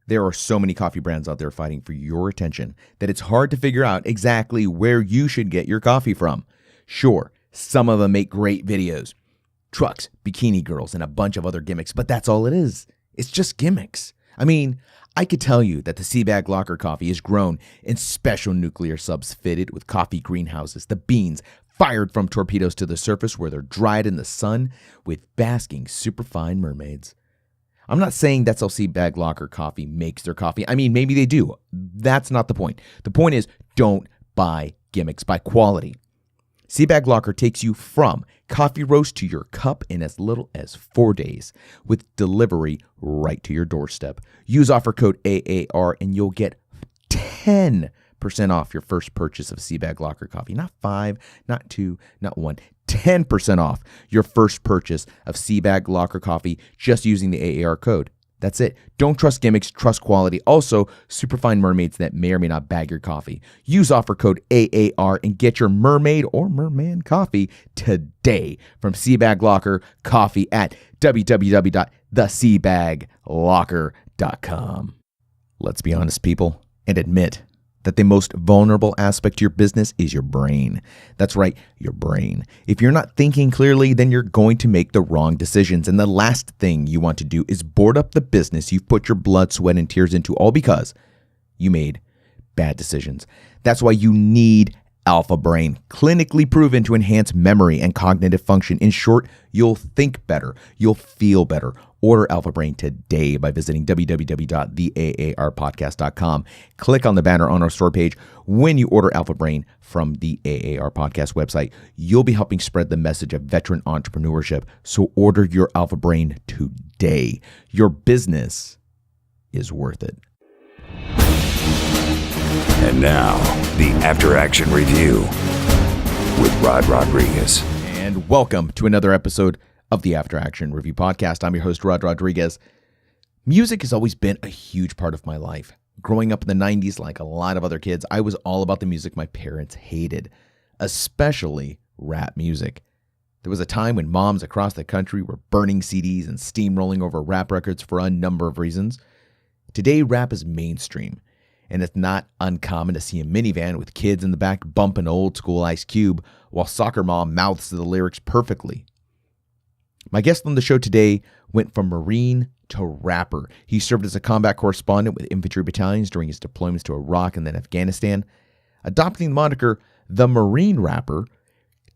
There are so many coffee brands out there fighting for your attention that it's hard to figure out exactly where you should get your coffee from. Sure, some of them make great videos. Trucks, bikini girls, and a bunch of other gimmicks, but that's all it is. It's just gimmicks. I mean, I could tell you that the Seabag Locker coffee is grown in special nuclear subs fitted with coffee greenhouses, the beans fired from torpedoes to the surface where they're dried in the sun with basking superfine mermaids. I'm not saying that's how Seabag Locker coffee makes their coffee. I mean, maybe they do. That's not the point. The point is, don't buy gimmicks, buy quality. Seabag Locker takes you from coffee roast to your cup in as little as 4 days with delivery right to your doorstep. Use offer code AAR and you'll get 10% off your first purchase of Seabag Locker coffee. Not 5, not 2, not 1. 10% off your first purchase of Seabag Locker coffee just using the AAR code. That's it. Don't trust gimmicks, trust quality. Also, superfine mermaids that may or may not bag your coffee. Use offer code AAR and get your mermaid or merman coffee today from Seabag Locker coffee at www.theseabaglocker.com. Let's be honest, people, and admit that the most vulnerable aspect to your business is your brain. That's right, your brain. If you're not thinking clearly, then you're going to make the wrong decisions. And the last thing you want to do is board up the business you've put your blood, sweat, and tears into, all because you made bad decisions. That's why you need Alpha Brain, clinically proven to enhance memory and cognitive function. In short, you'll think better, you'll feel better. Order Alpha Brain today by visiting www.theaarpodcast.com. Click on the banner on our store page. When you order Alpha Brain from the AAR Podcast website, you'll be helping spread the message of veteran entrepreneurship. So order your Alpha Brain today. Your business is worth it. And now, the After Action Review with Rod Rodriguez. And welcome to another episode of the After Action Review Podcast. I'm your host, Rod Rodriguez. Music has always been a huge part of my life. Growing up in the 90s, like a lot of other kids, I was all about the music my parents hated, especially rap music. There was a time when moms across the country were burning CDs and steamrolling over rap records for a number of reasons. Today, rap is mainstream, and it's not uncommon to see a minivan with kids in the back bumping old school Ice Cube while soccer mom mouths the lyrics perfectly. My guest on the show today went from Marine to rapper. He served as a combat correspondent with infantry battalions during his deployments to Iraq and then Afghanistan. Adopting the moniker The Marine Rapper,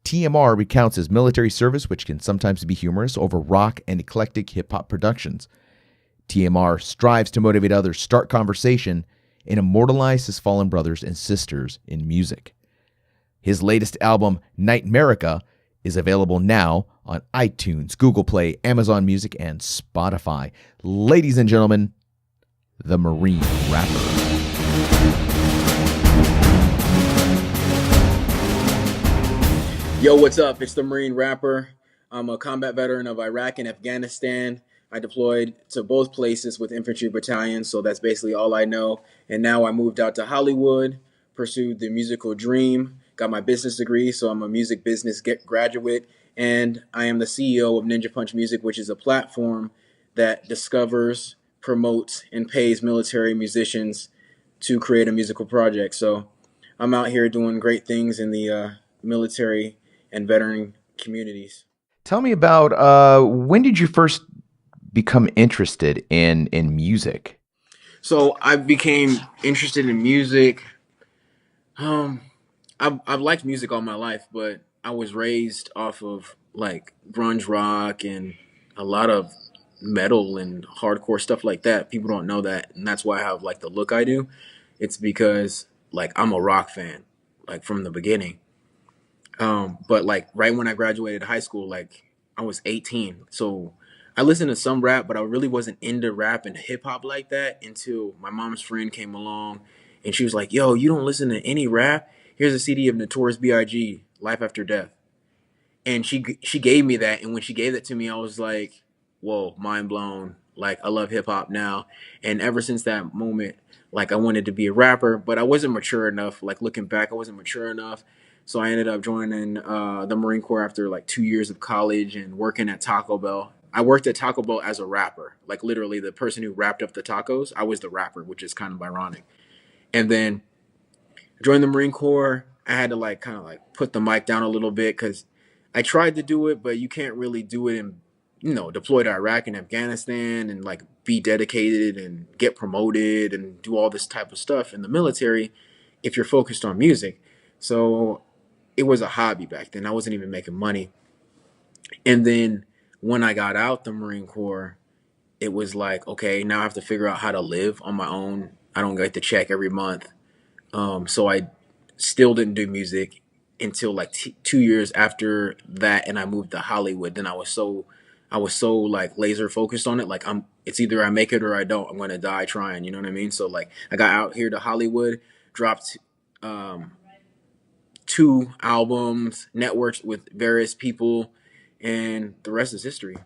TMR recounts his military service, which can sometimes be humorous, over rock and eclectic hip-hop productions. TMR strives to motivate others, start conversation, and immortalize his fallen brothers and sisters in music. His latest album, Nightmarica, is available now on iTunes, Google Play, Amazon Music, and Spotify. Ladies and gentlemen, the Marine Rapper. Yo, what's up? It's the Marine Rapper. I'm a combat veteran of Iraq and Afghanistan. I deployed to both places with infantry battalions, so that's basically all I know. And now I moved out to Hollywood, pursued the musical dream, got my business degree, so I'm a music business graduate, and I am the CEO of Ninja Punch Music, which is a platform that discovers, promotes, and pays military musicians to create a musical project. So I'm out here doing great things in the military and veteran communities. Tell me about when did you first become interested in music? So I became interested in music. I've liked music all my life, but I was raised off of like grunge rock and a lot of metal and hardcore stuff like that. People don't know that, and that's why I have like the look I do. It's because like I'm a rock fan, like from the beginning. But like right when I graduated high school, like I was 18, so I listened to some rap, but I really wasn't into rap and hip hop like that until my mom's friend came along, and she was like, "Yo, you don't listen to any rap? Here's a CD of Notorious B.I.G. Life After Death." And she gave me that, and when she gave that to me, I was like, whoa, mind blown. Like, I love hip hop now. And ever since that moment, like, I wanted to be a rapper, but I wasn't mature enough. Like, looking back, I wasn't mature enough. So I ended up joining the Marine Corps after like 2 years of college and working at Taco Bell I worked at Taco Bell as a rapper, like literally the person who wrapped up the tacos. I was the rapper, which is kind of ironic. And then joined the Marine Corps. I had to like kind of like put the mic down a little bit because I tried to do it, but you can't really do it in, deploy to Iraq and Afghanistan and like be dedicated and get promoted and do all this type of stuff in the military if you're focused on music. So it was a hobby back then. I wasn't even making money. And then when I got out the Marine Corps, it was like, okay, now I have to figure out how to live on my own. I don't get the check every month. So I still didn't do music until like 2 years after that, and I moved to Hollywood. Then I was so like laser focused on it. Like it's either I make it or I don't. I'm gonna die trying. You know what I mean? So like I got out here to Hollywood, dropped um, 2 albums, networked with various people, and the rest is history.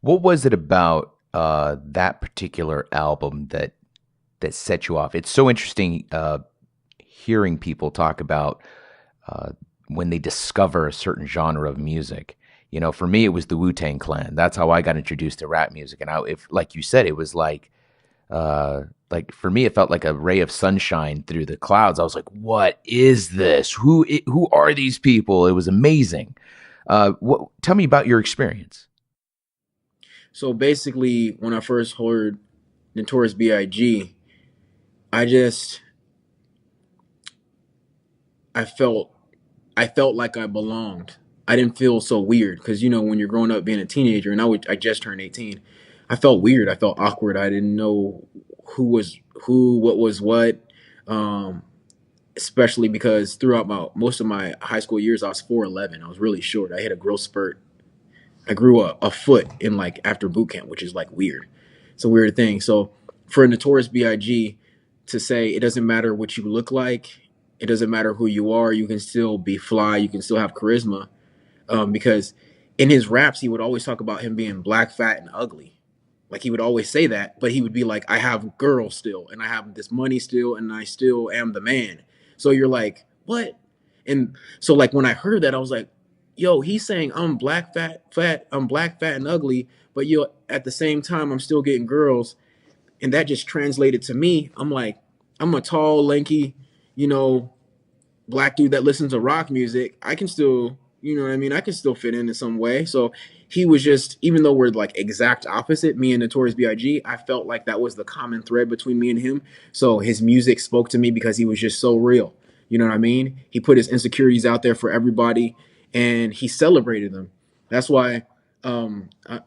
What was it about that particular album that set you off? It's so interesting hearing people talk about when they discover a certain genre of music. You know, for me, it was the Wu-Tang Clan. That's how I got introduced to rap music. And if, like you said, it was like for me, it felt like a ray of sunshine through the clouds. I was like, "What is this? Who are these people?" It was amazing. Tell me about your experience. So basically, when I first heard Notorious B.I.G., I just I felt I felt like I belonged. I didn't feel so weird because when you're growing up being a teenager, and I just turned 18, I felt weird. I felt awkward. I didn't know who was who, what was what. Um, Especially because throughout most of my high school years, I was 4'11". I was really short. I hit a growth spurt. I grew a foot in like after boot camp, which is like weird. It's a weird thing. So for Notorious B.I.G. to say it doesn't matter what you look like, it doesn't matter who you are, you can still be fly, you can still have charisma. Because in his raps, he would always talk about him being black, fat, and ugly. Like he would always say that, but he would be like, I have girls still, and I have this money still, and I still am the man. So you're like, what? And so like when I heard that, I was like, yo, he's saying I'm black, I'm black, fat, and ugly, but at the same time, I'm still getting girls. And that just translated to me. I'm like, I'm a tall, lanky, you know, black dude that listens to rock music. I can still, you know what I mean? I can still fit in some way. So he was just, even though we're like exact opposite, me and Notorious B.I.G., I felt like that was the common thread between me and him. So his music spoke to me because he was just so real. You know what I mean? He put his insecurities out there for everybody and he celebrated them. That's why, I,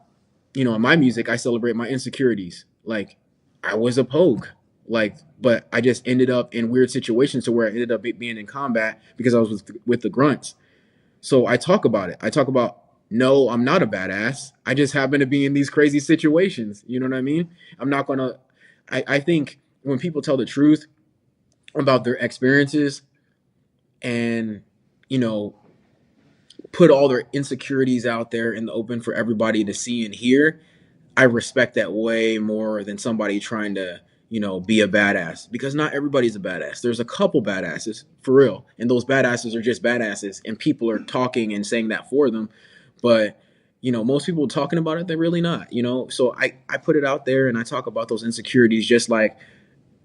in my music, I celebrate my insecurities. Like I was a pogue, like, but I just ended up in weird situations to where I ended up being in combat because I was with the grunts. So I talk about it. I talk about, no, I'm not a badass. I just happen to be in these crazy situations. You know what I mean? I'm not going to, I think when people tell the truth about their experiences and, you know, put all their insecurities out there in the open for everybody to see and hear, I respect that way more than somebody trying to, be a badass, because not everybody's a badass. There's a couple badasses for real. And those badasses are just badasses and people are talking and saying that for them. But, most people talking about it, they're really not. So I put it out there and I talk about those insecurities just like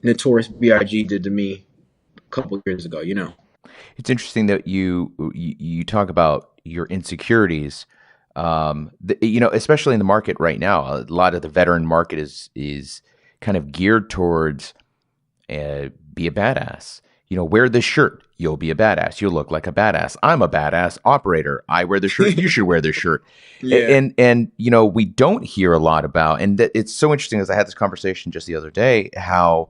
Notorious B.I.G. did to me a couple of years ago. It's interesting that you talk about your insecurities. Especially in the market right now, a lot of the veteran market is kind of geared towards be a badass. Wear this shirt, you'll be a badass. You'll look like a badass. I'm a badass operator. I wear the shirt. You should wear this shirt. Yeah. And we don't hear a lot about, and it's so interesting as I had this conversation just the other day, how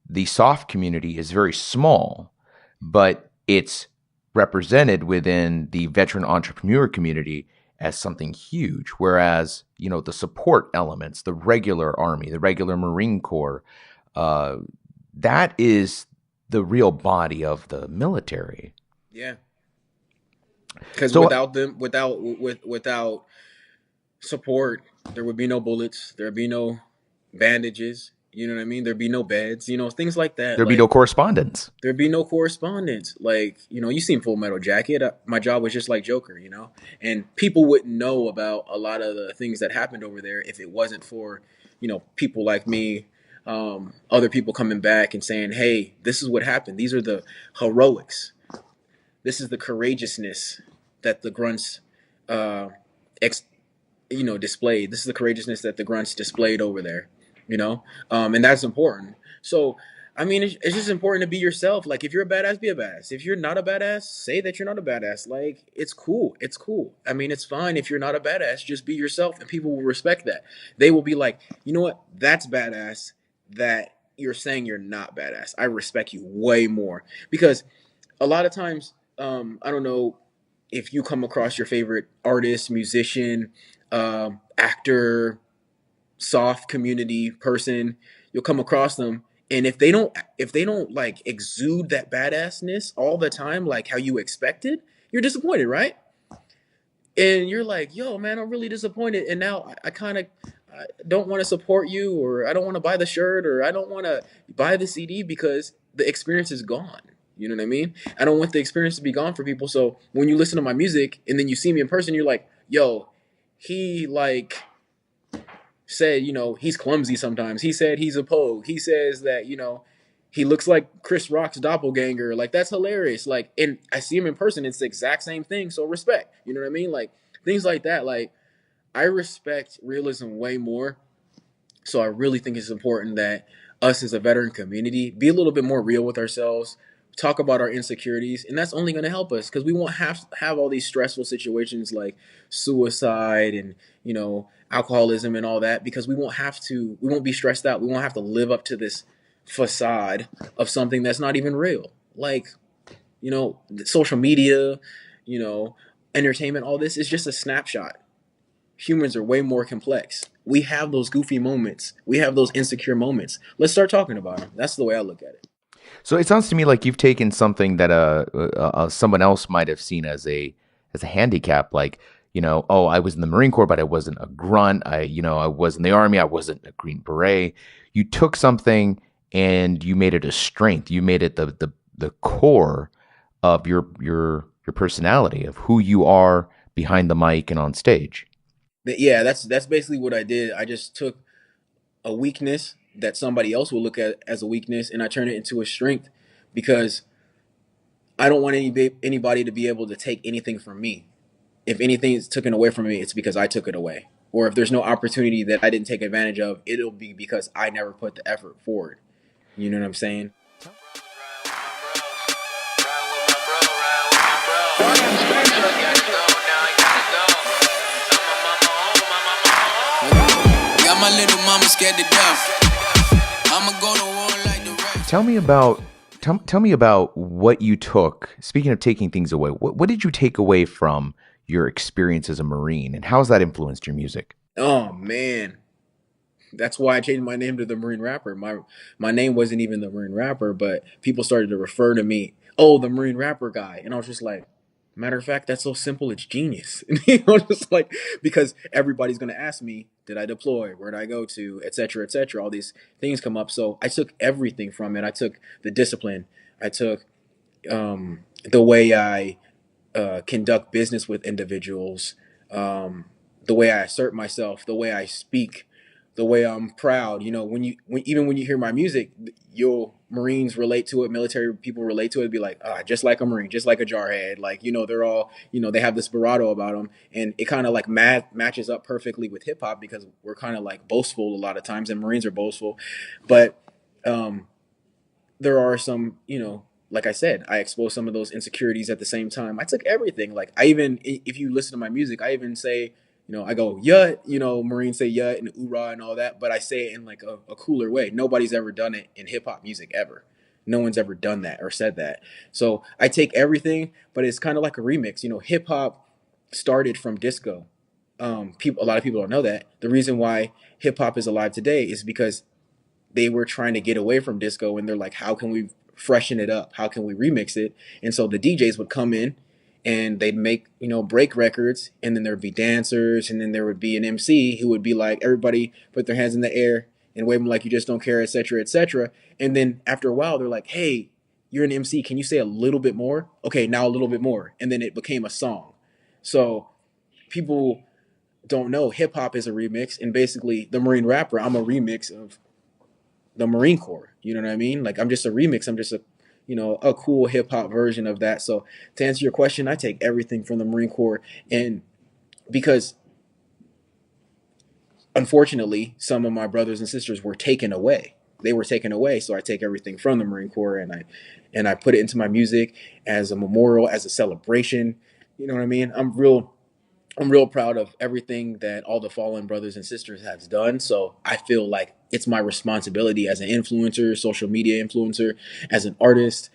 the soft community is very small, but it's represented within the veteran entrepreneur community as something huge. Whereas, the support elements, the regular Army, the regular Marine Corps, that is the real body of the military. Yeah. Because So, without support, there would be no bullets. There would be no bandages. You know what I mean? There'd be no beds, things like that. There'd be no Like correspondence. there'd be no correspondence. Like, you seen Full Metal Jacket. My job was just like Joker. And people wouldn't know about a lot of the things that happened over there if it wasn't for, people like me, other people coming back and saying, hey, this is what happened. These are the heroics. This is the courageousness that the grunts, uh, ex, displayed. This is the courageousness that the grunts displayed over there, and that's important. So, I mean, it's just important to be yourself. Like, if you're a badass, be a badass. If you're not a badass, say that you're not a badass. Like, it's cool. It's cool. I mean, it's fine if you're not a badass. Just be yourself, and people will respect that. They will be like, you know what? That's badass. That you're saying you're not badass. I respect you way more because a lot of times, I don't know if you come across your favorite artist, musician, actor, soft community person, you'll come across them, and if they don't like exude that badassness all the time, like how you expected, you're disappointed, right? And you're like, yo, man, I'm really disappointed, and now I kind of don't want to support you, or I don't want to buy the shirt, or I don't want to buy the CD because the experience is gone. You know what I mean? I don't want the experience to be gone for people. So when you listen to my music and then you see me in person, you're like, yo, he like said, he's clumsy sometimes. He said he's a pogue. He says that, he looks like Chris Rock's doppelganger. Like, that's hilarious. Like, and I see him in person. It's the exact same thing. So respect. You know what I mean? Like, things like that. Like, I respect realism way more. So I really think it's important that us as a veteran community be a little bit more real with ourselves, talk about our insecurities, and that's only going to help us because we won't have all these stressful situations like suicide and alcoholism and all that, because we won't be stressed out. We won't have to live up to this facade of something that's not even real. Like, social media, you know, entertainment, all this is just a snapshot. Humans are way more complex. We have those goofy moments. We have those insecure moments. Let's start talking about them. That's the way I look at it. So it sounds to me like you've taken something that someone else might have seen as a handicap, like, oh, I was in the Marine Corps, but I wasn't a grunt. I was in the Army. I wasn't a Green Beret. You took something and you made it a strength. You made it the core of your personality, of who you are behind the mic and on stage. Yeah, that's basically what I did. I just took a weakness that somebody else will look at as a weakness, and I turned it into a strength, because I don't want anybody to be able to take anything from me. If anything is taken away from me, it's because I took it away. Or if there's no opportunity that I didn't take advantage of, it'll be because I never put the effort forward. You know what I'm saying? Got my little mama scared to death. I'ma go to war like the rest. Tell me about what you took. Speaking of taking things away, what did you take away from your experience as a Marine, and how has that influenced your music? Oh man, that's why I changed my name to the Marine Rapper. My name wasn't even the Marine Rapper, but people started to refer to me, oh, the Marine Rapper guy, and I was just like, matter of fact, that's so simple, it's genius. Just like, because everybody's gonna ask me, did I deploy? Where did I go to? Etc. Etc. All these things come up, so I took everything from it. I took the discipline. I took the way I conduct business with individuals, the way I assert myself, the way I speak, the way I'm proud. Even when you hear my music, you'll Marines relate to it, military people relate to it, be like, just like a Marine, just like a jarhead. Like, they're all, they have this bravado about them. And it kind of like matches up perfectly with hip hop, because we're kind of like boastful a lot of times, and Marines are boastful. But there are some, like I said, I exposed some of those insecurities at the same time. I took everything. Like, if you listen to my music, I even say, I go, yut, Marines say yut and oorah and all that, but I say it in like a cooler way. Nobody's ever done it in hip hop music ever. No one's ever done that or said that. So I take everything, but it's kind of like a remix. Hip hop started from disco. A lot of people don't know that. The reason why hip hop is alive today is because they were trying to get away from disco, and they're like, how can we freshen it up? How can we remix it? And so the DJs would come in and they'd make, break records, and then there'd be dancers, and then there would be an MC who would be like, everybody put their hands in the air and waving like you just don't care, etc., etc. And then after a while, they're like, "Hey, you're an MC. Can you say a little bit more? Okay, now a little bit more." And then it became a song. So people don't know hip hop is a remix, and basically the Marine rapper, I'm a remix of the Marine Corps. You know what I mean? Like I'm just a remix. I'm just a a cool hip hop version of that. So to answer your question, I take everything from the Marine Corps, and because unfortunately some of my brothers and sisters were taken away. They were taken away, so I take everything from the Marine Corps and I put it into my music as a memorial, as a celebration. You know what I mean? I'm real proud of everything that all the fallen brothers and sisters has done. So I feel like it's my responsibility as an influencer, social media influencer, as an artist.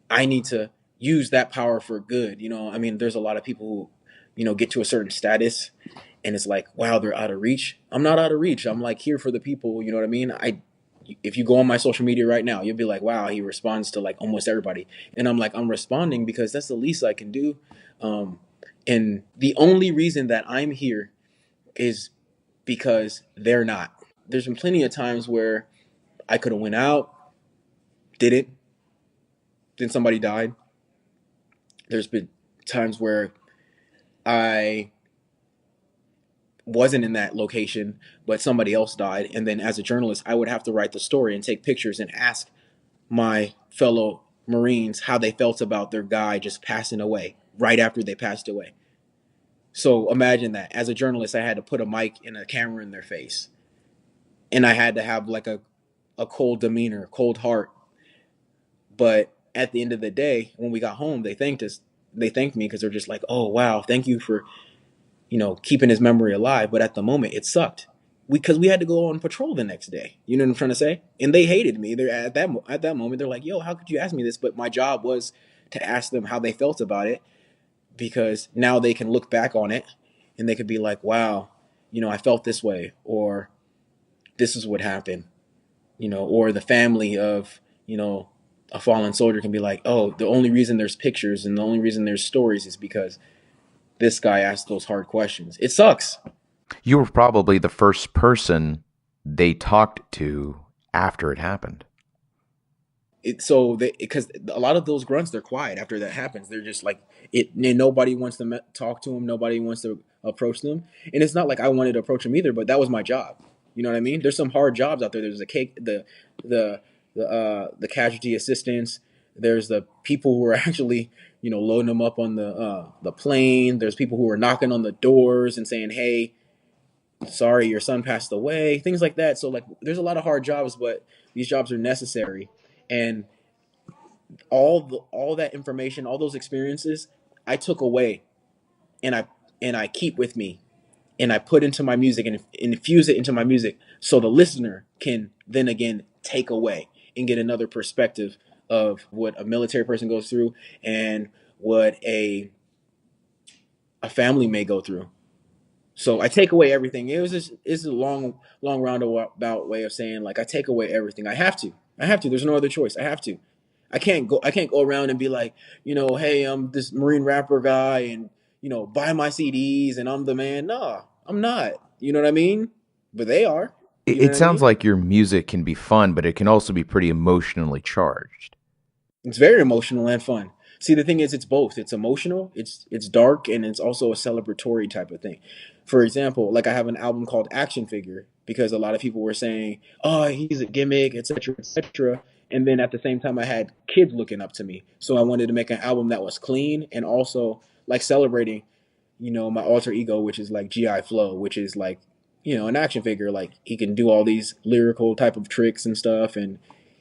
I need to use that power for good. I mean, there's a lot of people who, get to a certain status and it's like, wow, they're out of reach. I'm not out of reach. I'm like here for the people. You know what I mean? If you go on my social media right now, you'll be like, wow, he responds to like almost everybody. And I'm like, I'm responding because that's the least I can do. And the only reason that I'm here is because they're not. There's been plenty of times where I could have went out, didn't, then somebody died. There's been times where I wasn't in that location, but somebody else died. And then as a journalist, I would have to write the story and take pictures and ask my fellow Marines how they felt about their guy just passing away right after they passed away. So imagine that. As a journalist, I had to put a mic and a camera in their face. And I had to have like a cold demeanor, cold heart. But at the end of the day, when we got home, they thanked us. They thanked me because they're just like, oh, wow, thank you for, keeping his memory alive. But at the moment, it sucked. Because we had to go on patrol the next day. You know what I'm trying to say? And they hated me. They're at that moment, they're like, yo, how could you ask me this? But my job was to ask them how they felt about it, because now they can look back on it and they could be like, wow, I felt this way, or this is what happened, or the family of, a fallen soldier can be like, oh, the only reason there's pictures and the only reason there's stories is because this guy asked those hard questions. It sucks. You were probably the first person they talked to after it happened. Because a lot of those grunts, they're quiet after that happens. They're just like it. Nobody wants to talk to them. Nobody wants to approach them. And it's not like I wanted to approach them either, but that was my job. You know what I mean? There's some hard jobs out there. There's the casualty assistance. There's the people who are actually loading them up on the plane. There's people who are knocking on the doors and saying, hey, sorry, your son passed away, things like that. So like there's a lot of hard jobs, but these jobs are necessary. And all that information, all those experiences, I took away and I keep with me and I put into my music and infuse it into my music so the listener can then again take away and get another perspective of what a military person goes through and what a family may go through. So I take away everything. It's a long roundabout way of saying like I take away everything. I have to. There's no other choice. I have to. I can't go around and be like, hey, I'm this Marine rapper guy and, buy my CDs and I'm the man. No, I'm not. You know what I mean? But they are. You know It what I sounds mean? like your music can be fun, but it can also be pretty emotionally charged. It's very emotional and fun. See, the thing is, it's both. It's emotional, it's dark, and it's also a celebratory type of thing. For example, like I have an album called Action Figure because a lot of people were saying, "Oh, he's a gimmick, etc., etc." And then at the same time, I had kids looking up to me, so I wanted to make an album that was clean and also like celebrating, my alter ego, which is like GI Flow, which is like, an action figure. Like he can do all these lyrical type of tricks and stuff, and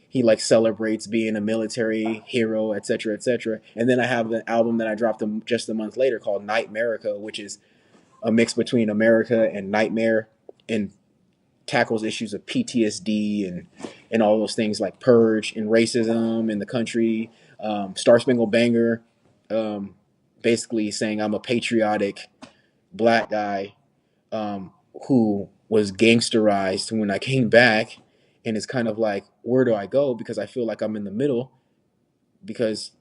he like celebrates being a military hero, etc., etc. And then I have an album that I dropped just a month later called Nightmerica, which is a mix between America and Nightmare, and tackles issues of PTSD and all those things like purge and racism in the country. Star Spangled Banger, basically saying I'm a patriotic black guy who was gangsterized when I came back, and it's kind of like, where do I go? Because I feel like I'm in the middle because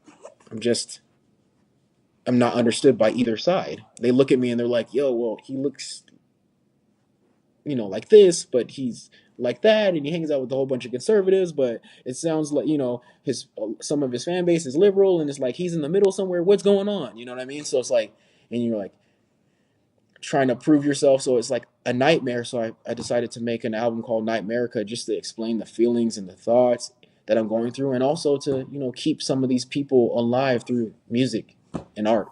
I'm not understood by either side. They look at me and they're like, yo, well, he looks, like this, but he's like that, and he hangs out with a whole bunch of conservatives, but it sounds like, his some of his fan base is liberal, and it's like he's in the middle somewhere. What's going on? You know what I mean? So it's like, and you're like trying to prove yourself, so it's like a nightmare. So I decided to make an album called Nightmarica, just to explain the feelings and the thoughts that I'm going through, and also to keep some of these people alive through music and art.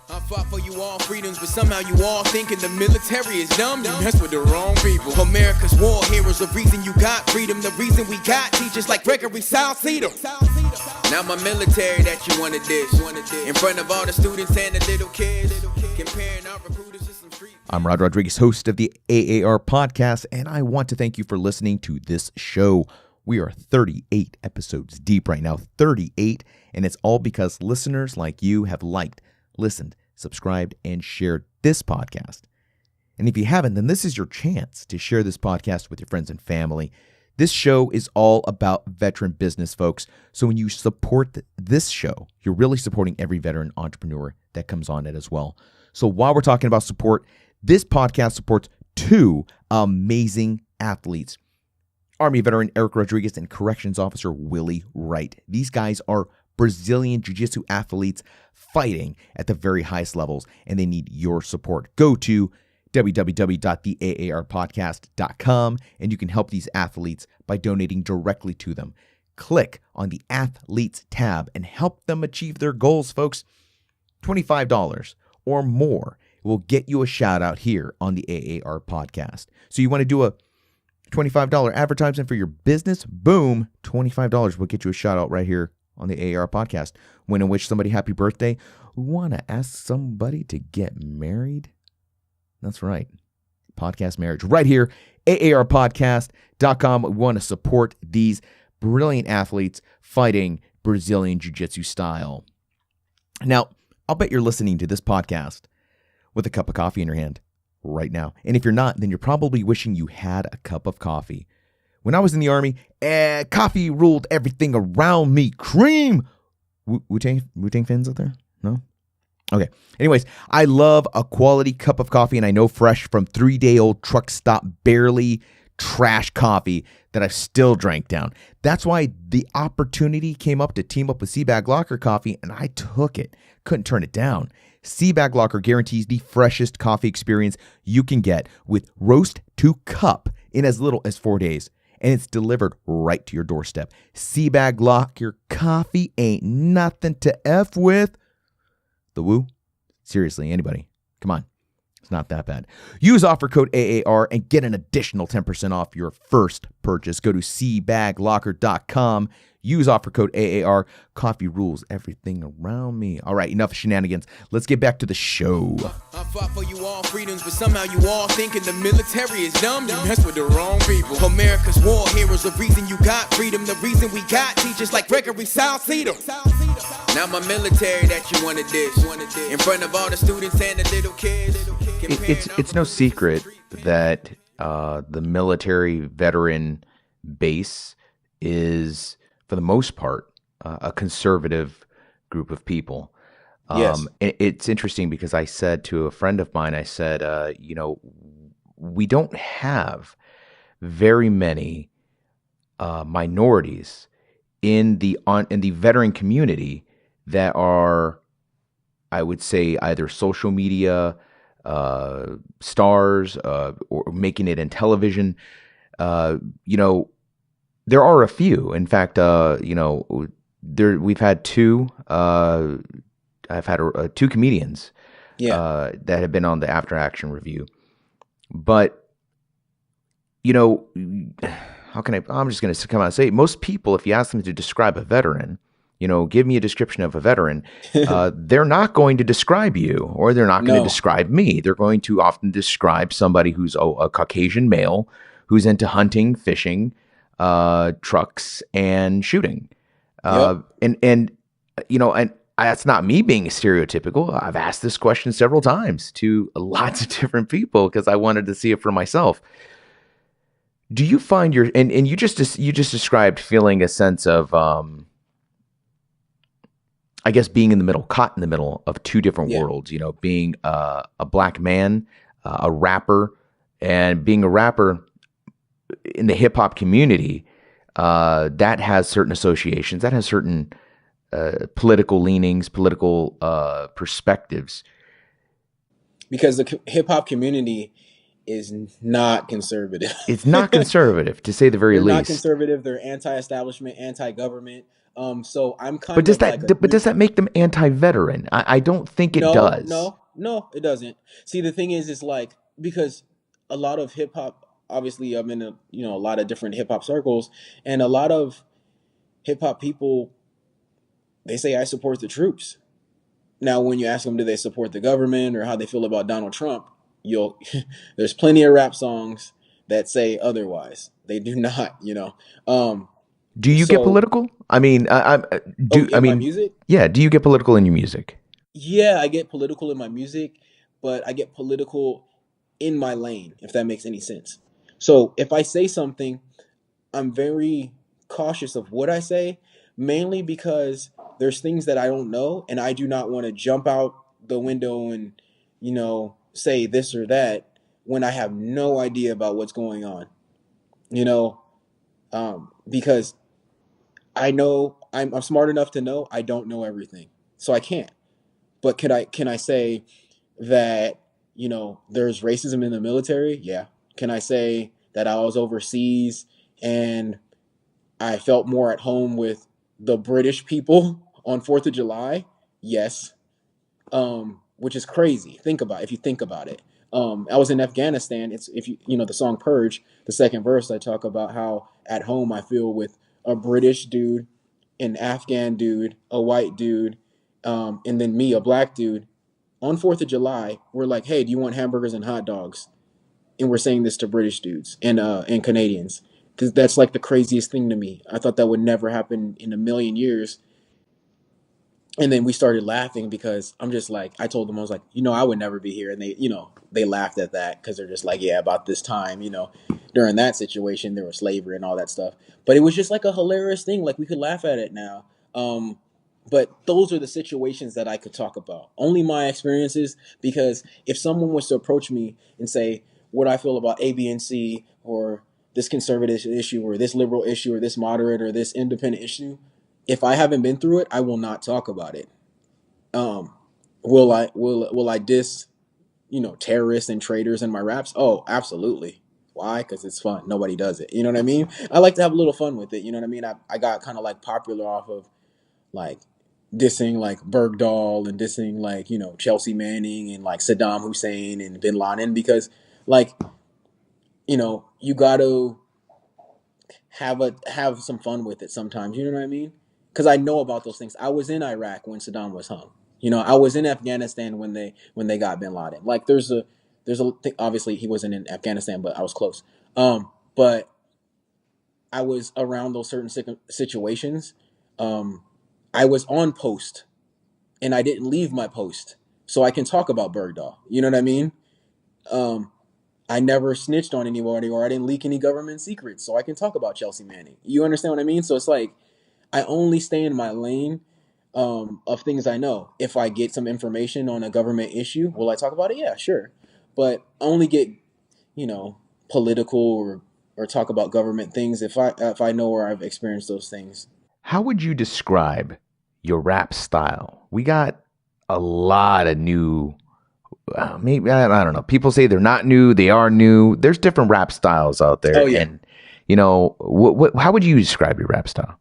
I fought for you all freedoms, but somehow you all thinking the military is dumb. You mess with the wrong people. America's war heroes, the reason you got freedom, the reason we got teachers like Gregory South-Cedar. Now my military that you wanted this, in front of all the students and the little kids, comparing our recruiters to some street. I'm Rod Rodriguez, host of the AAR podcast, and I want to thank you for listening to this show. We are 38 episodes deep right now, 38, and it's all because listeners like you have liked, listened, subscribed, and shared this podcast. And if you haven't, then this is your chance to share this podcast with your friends and family. This show is all about veteran business, folks. So when you support this show, you're really supporting every veteran entrepreneur that comes on it as well. So while we're talking about support, this podcast supports two amazing athletes. Army veteran Eric Rodriguez and Corrections Officer Willie Wright. These guys are Brazilian Jiu-Jitsu athletes fighting at the very highest levels, and they need your support. Go to www.theaarpodcast.com, and you can help these athletes by donating directly to them. Click on the Athletes tab and help them achieve their goals, folks. $25 or more will get you a shout out here on the AAR podcast. So you want to do a $25 advertisement for your business? Boom, $25 will get you a shout out right here on the AAR podcast. When and wish somebody happy birthday? Want to ask somebody to get married? That's right. Podcast marriage right here, aarpodcast.com. We want to support these brilliant athletes fighting Brazilian Jiu-Jitsu style. Now, I'll bet you're listening to this podcast with a cup of coffee in your hand right now. And if you're not, then you're probably wishing you had a cup of coffee. When I was in the Army, coffee ruled everything around me. Cream! Wu-Tang fans out there? No? Okay. Anyways, I love a quality cup of coffee, and I know fresh from 3-day-old truck stop, barely trash coffee that I've still drank down. That's why the opportunity came up to team up with Seabag Locker Coffee, and I took it. Couldn't turn it down. Seabag Locker guarantees the freshest coffee experience you can get with roast to cup in as little as 4 days. And it's delivered right to your doorstep. Seabag Locker coffee ain't nothing to F with. The woo? Seriously, anybody? Come on. It's not that bad. Use offer code AAR and get an additional 10% off your first purchase. Go to seabaglocker.com. Use offer code AAR. Coffee rules everything around me. All right, enough shenanigans. Let's get back to the show. I fought for you all freedoms, but somehow you all thinking the military is dumb. You mess with the wrong people. America's war heroes, the reason you got freedom, the reason we got teachers like Gregory South-Cedar. Now my military that you wanted this, in front of all the students and the little kids. It's no secret that the military veteran base is, for the most part, a conservative group of people. Yes. It's interesting because I said to a friend of mine, I said, we don't have very many minorities in the veteran community that are, I would say, either social media stars or making it in television. There are a few. In fact, we've had two. I've had two comedians that have been on the After Action review. But how can I'm just going to come out and say, most people, if you ask them to describe a veteran, give me a description of a veteran, they're not going to describe you, or they're not going to describe me. They're going to often describe somebody who's a Caucasian male who's into hunting, fishing, trucks, and shooting. And that's not me being stereotypical. I've asked this question several times to lots of different people because I wanted to see it for myself. Do you find and you just described feeling a sense of, I guess, being in the middle, caught in the middle of two different worlds, being a black man, a rapper, and being a rapper, in the hip hop community, that has certain associations, that has certain political leanings, political perspectives. Because the hip hop community is not conservative. It's not conservative, to say the very They're not least. conservative. They're anti-establishment, anti-government. So I'm kind But does of like that but does that make them anti-veteran? I don't think it no, does. no, it doesn't. See, the thing is like because a lot of hip hop, obviously, I'm in a lot of different hip hop circles, and a lot of hip hop people, they say I support the troops. Now, when you ask them, do they support the government or how they feel about Donald Trump, there's plenty of rap songs that say otherwise. They do not. Do you get So, political? I mean, in my music, yeah. Do you get political in your music? yeah, I get political in my music, but I get political in my lane, if that makes any sense. So, if I say something, I'm very cautious of what I say, mainly because there's things that I don't know, and I do not want to jump out the window and, say this or that when I have no idea about what's going on, because I know I'm smart enough to know I don't know everything, so I can't. But can I say that there's racism in the military? Yeah. Can I say that I was overseas and I felt more at home with the British people on 4th of July? Yes. Which is crazy. If you think about it. I was in Afghanistan. It's if you know the song Purge, the second verse, I talk about how at home I feel with a British dude, an Afghan dude, a white dude, and then me, a black dude. On 4th of July, we're like, hey, do you want hamburgers and hot dogs? And we're saying this to British dudes and Canadians. Because that's like the craziest thing to me. I thought that would never happen in a million years. And then we started laughing because I'm just like, I told them, I was like, I would never be here. And they laughed at that because they're just like, yeah, about this time, during that situation, there was slavery and all that stuff. But it was just like a hilarious thing. Like we could laugh at it now. But those are the situations that I could talk about. Only my experiences, because if someone was to approach me and say what I feel about A, B, and C, or this conservative issue, or this liberal issue, or this moderate, or this independent issue, if I haven't been through it, I will not talk about it. Um, will I diss terrorists and traitors in my raps? Oh, absolutely. Why? Because it's fun. Nobody does it. You know what I mean? I like to have a little fun with it. You know what I mean? I got kind of like popular off of like dissing like Bergdahl and dissing like Chelsea Manning and like Saddam Hussein and Bin Laden, because like you got to have some fun with it sometimes. You know what I mean? Because I know about those things. I was in Iraq when Saddam was hung. I was in Afghanistan when they got Bin Laden. Like obviously he wasn't in Afghanistan, but I was close. But I was around those certain situations. I was on post, and I didn't leave my post, so I can talk about Bergdahl. You know what I mean? I never snitched on anybody, or I didn't leak any government secrets, so I can talk about Chelsea Manning. You understand what I mean? So it's like I only stay in my lane of things I know. If I get some information on a government issue, will I talk about it? Yeah, sure. But I only get, political or talk about government things if I know where I've experienced those things. How would you describe your rap style? We got a lot of new, maybe, I don't know. People say they're not new, they are new. There's different rap styles out there. Oh, yeah. And, how would you describe your rap style?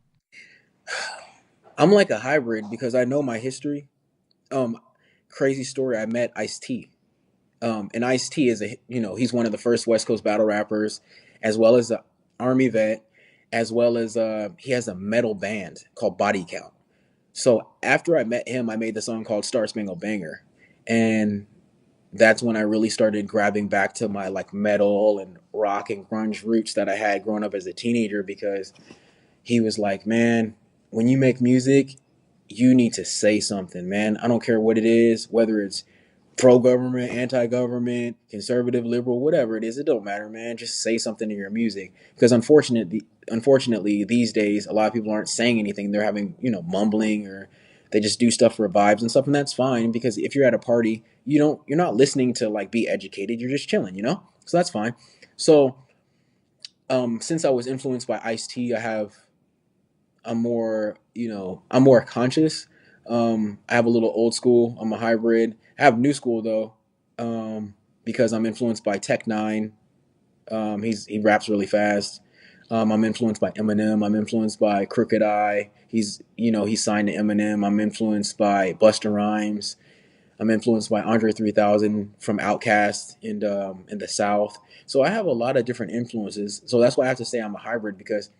I'm like a hybrid because I know my history. Crazy story, I met Ice-T. And Ice-T is he's one of the first West Coast battle rappers, as well as an Army vet, as well as he has a metal band called Body Count. So after I met him, I made the song called Star Spangled Banger. And that's when I really started grabbing back to my like metal and rock and grunge roots that I had growing up as a teenager, because he was like, man, when you make music, you need to say something, man. I don't care what it is, whether it's pro-government, anti-government, conservative, liberal, whatever it is, it don't matter, man. Just say something in your music. Because unfortunately, these days, a lot of people aren't saying anything. They're having, mumbling, or they just do stuff for vibes and stuff, and that's fine, because if you're at a party, you're not listening to like be educated. You're just chilling, So that's fine. So Since I was influenced by Ice-T, I'm more conscious. I have a little old school. I'm a hybrid. I have new school though, because I'm influenced by Tech Nine. He raps really fast. I'm influenced by Eminem. I'm influenced by Crooked I. He's signed to Eminem. I'm influenced by Busta Rhymes. I'm influenced by Andre 3000 from Outkast in the South. So I have a lot of different influences. So that's why I have to say I'm a hybrid, because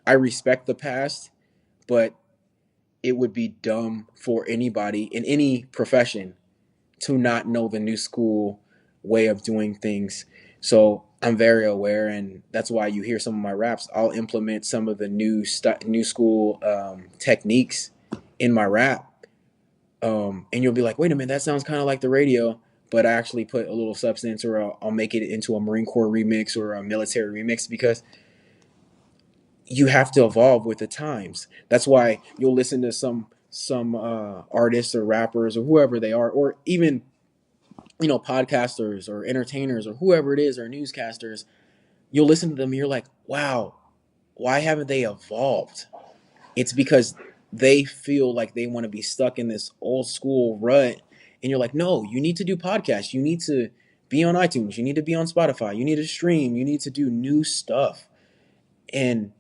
I respect the past, but it would be dumb for anybody in any profession to not know the new school way of doing things. So I'm very aware, and that's why you hear some of my raps. I'll implement some of the new school techniques in my rap, and you'll be like, "Wait a minute, that sounds kind of like the radio." But I actually put a little substance, or I'll make it into a Marine Corps remix or a military remix, because you have to evolve with the times. That's why you'll listen to some artists or rappers or whoever they are, or even podcasters or entertainers or whoever it is, or newscasters. You'll listen to them and you're like, wow, why haven't they evolved? It's because they feel like they want to be stuck in this old school rut. And you're like, no, you need to do podcasts. You need to be on iTunes. You need to be on Spotify. You need to stream. You need to do new stuff. And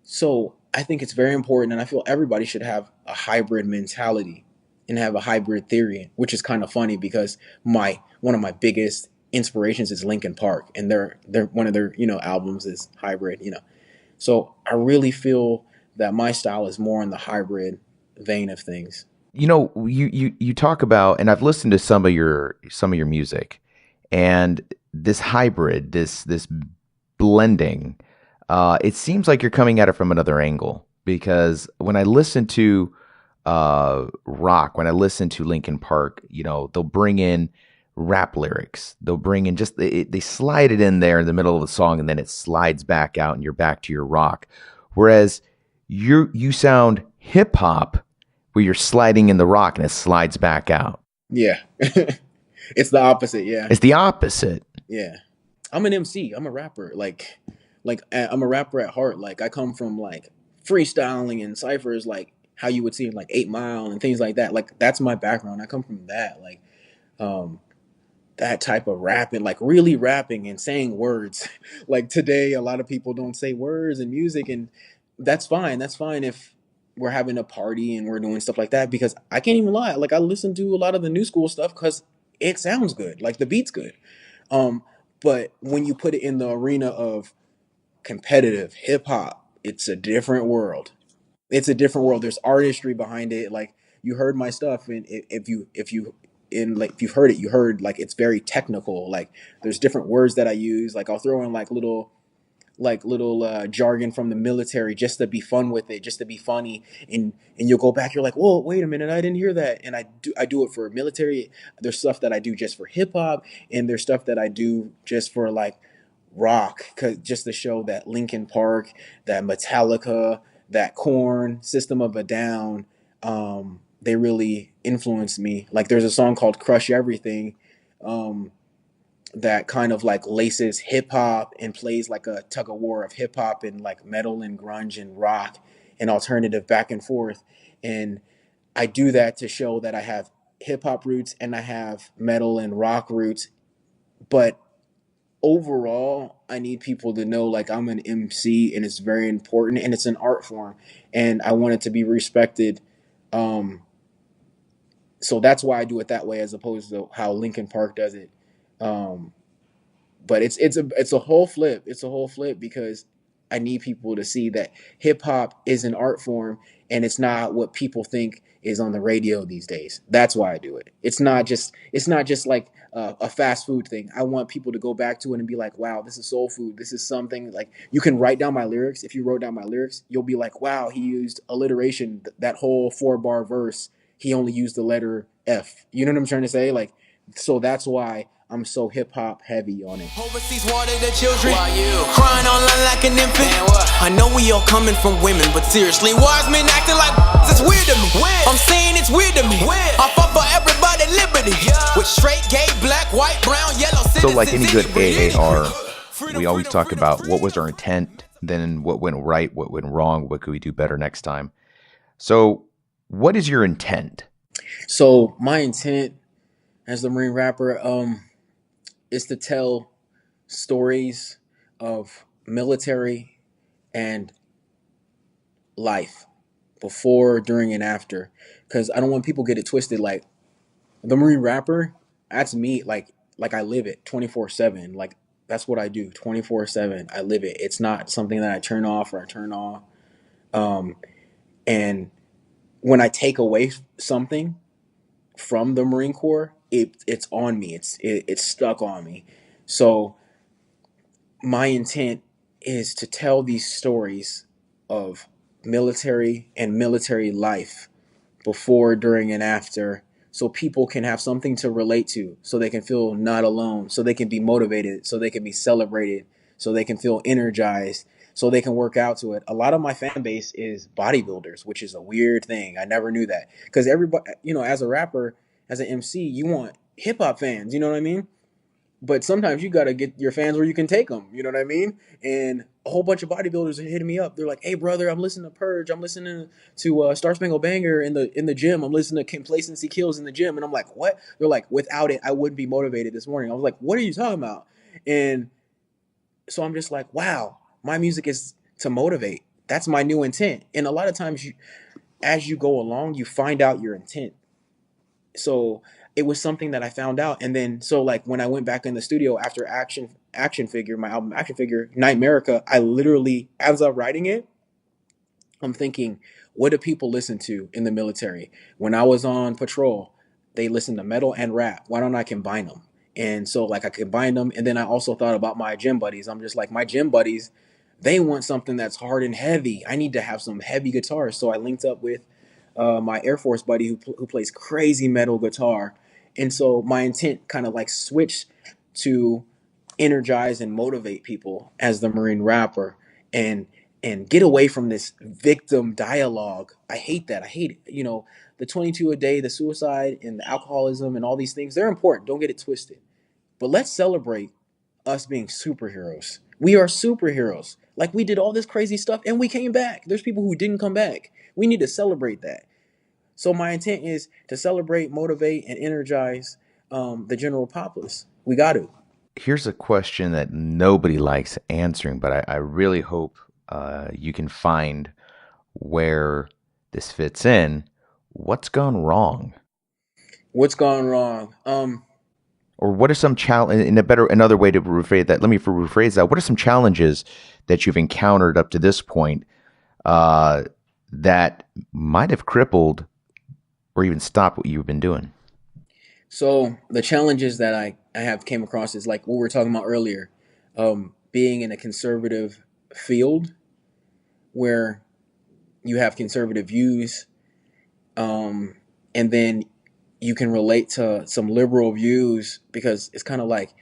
so I think it's very important, and I feel everybody should have a hybrid mentality and have a hybrid theory, which is kind of funny because one of my biggest inspirations is Linkin Park, and they're one of their albums is hybrid. So I really feel that my style is more in the hybrid vein of things. You talk about, and I've listened to some of your music, and this hybrid, this blending. It seems like you're coming at it from another angle, because when I listen to rock, when I listen to Linkin Park, they'll bring in rap lyrics. They'll bring in they slide it in there in the middle of the song, and then it slides back out and you're back to your rock. Whereas you sound hip hop, where you're sliding in the rock and it slides back out. Yeah. It's the opposite. Yeah. It's the opposite. Yeah. I'm an MC. I'm a rapper. Like I'm a rapper at heart. Like I come from like freestyling and ciphers, like how you would see in like 8 Mile and things like that. Like that's my background. I come from that. Like that type of rapping, like really rapping and saying words. Like today, a lot of people don't say words in music, and that's fine. That's fine if we're having a party and we're doing stuff like that, because I can't even lie. Like I listen to a lot of the new school stuff because it sounds good. Like the beat's good. But when you put it in the arena of competitive hip hop, it's a different world. It's a different world. There's artistry behind it. Like you heard my stuff, and if you've heard it, you heard like it's very technical. Like there's different words that I use. Like I'll throw in like little jargon from the military just to be fun with it, just to be funny. And you'll go back, you're like, whoa, wait a minute, I didn't hear that. And I do it for military. There's stuff that I do just for hip hop, and there's stuff that I do just for like rock, just to show that Linkin Park, that Metallica, that Korn, System of a Down, they really influenced me. Like there's a song called Crush Everything, that kind of like laces hip hop and plays like a tug of war of hip hop and like metal and grunge and rock and alternative back and forth. And I do that to show that I have hip hop roots and I have metal and rock roots. But overall, I need people to know like I'm an MC, and it's very important, and it's an art form, and I want it to be respected. So that's why I do it that way, as opposed to how Linkin Park does it. But it's a whole flip. It's a whole flip, because I need people to see that hip hop is an art form, and it's not what people think is on the radio these days. That's why I do it. It's not just like a fast food thing. I want people to go back to it and be like, wow, this is soul food. This is something like you can write down my lyrics. If you wrote down my lyrics, you'll be like, wow, he used alliteration. That whole 4-bar verse, he only used the letter F. You know what I'm trying to say? Like, so that's why I'm so hip hop heavy on it. Overseas water the children. Why you crying online like an infant? Man, I know we all coming from women, but seriously, wise men acting like it's weird to me. I'm saying it's weird to me. I fought for everybody liberty. With straight, gay, black, white, brown, yellow citizens. So like any good AAR we always talk about what was our intent, then what went right, what went wrong, what could we do better next time. So what is your intent? So my intent as the Marine rapper is to tell stories of military and life before, during, and after. Because I don't want people to get it twisted. Like the Marine rapper, that's me. Like I live it 24/7. Like that's what I do 24/7. I live it. It's not something that I turn off or I turn on. And when I take away something from the Marine Corps, it's on me. It's stuck on me. So my intent is to tell these stories of military and military life before, during, and after, so people can have something to relate to, so they can feel not alone, so they can be motivated, so they can be celebrated, so they can feel energized, so they can work out to it. A lot of my fan base is bodybuilders, which is a weird thing. I never knew that, because everybody, as a rapper, as an MC, you want hip hop fans, you know what I mean? But sometimes you got to get your fans where you can take them. You know what I mean? And a whole bunch of bodybuilders are hitting me up. They're like, "Hey, brother, I'm listening to Purge. I'm listening to Star Spangled Banger in the gym. I'm listening to Complacency Kills in the gym." And I'm like, "What?" They're like, "Without it, I wouldn't be motivated this morning." I was like, "What are you talking about?" And so I'm just like, "Wow, my music is to motivate. That's my new intent." And a lot of times, as you go along, you find out your intent. So it was something that I found out. And then, so like when I went back in the studio after Action Figure, my album Action Figure, Nightmarica, I literally, as I'm writing it, I'm thinking, what do people listen to in the military? When I was on patrol, they listened to metal and rap. Why don't I combine them? And so like I combined them. And then I also thought about my gym buddies. I'm just like, my gym buddies, they want something that's hard and heavy. I need to have some heavy guitars. So I linked up with my Air Force buddy who plays crazy metal guitar. And so my intent kind of like switched to energize and motivate people as the Marine rapper, and get away from this victim dialogue. I hate that. I hate it. The 22 a day, the suicide and the alcoholism and all these things, they're important. Don't get it twisted. But let's celebrate us being superheroes. We are superheroes. Like, we did all this crazy stuff and we came back. There's people who didn't come back. We need to celebrate that. So my intent is to celebrate, motivate, and energize the general populace. We got to. Here's a question that nobody likes answering, but I really hope you can find where this fits in. What's gone wrong? What's gone wrong? Or what are some another way to rephrase that? Let me rephrase that. What are some challenges that you've encountered up to this point that might have crippled or even stopped what you've been doing? So the challenges that I have came across is like what we were talking about earlier, being in a conservative field where you have conservative views, and then you can relate to some liberal views, because it's kind of like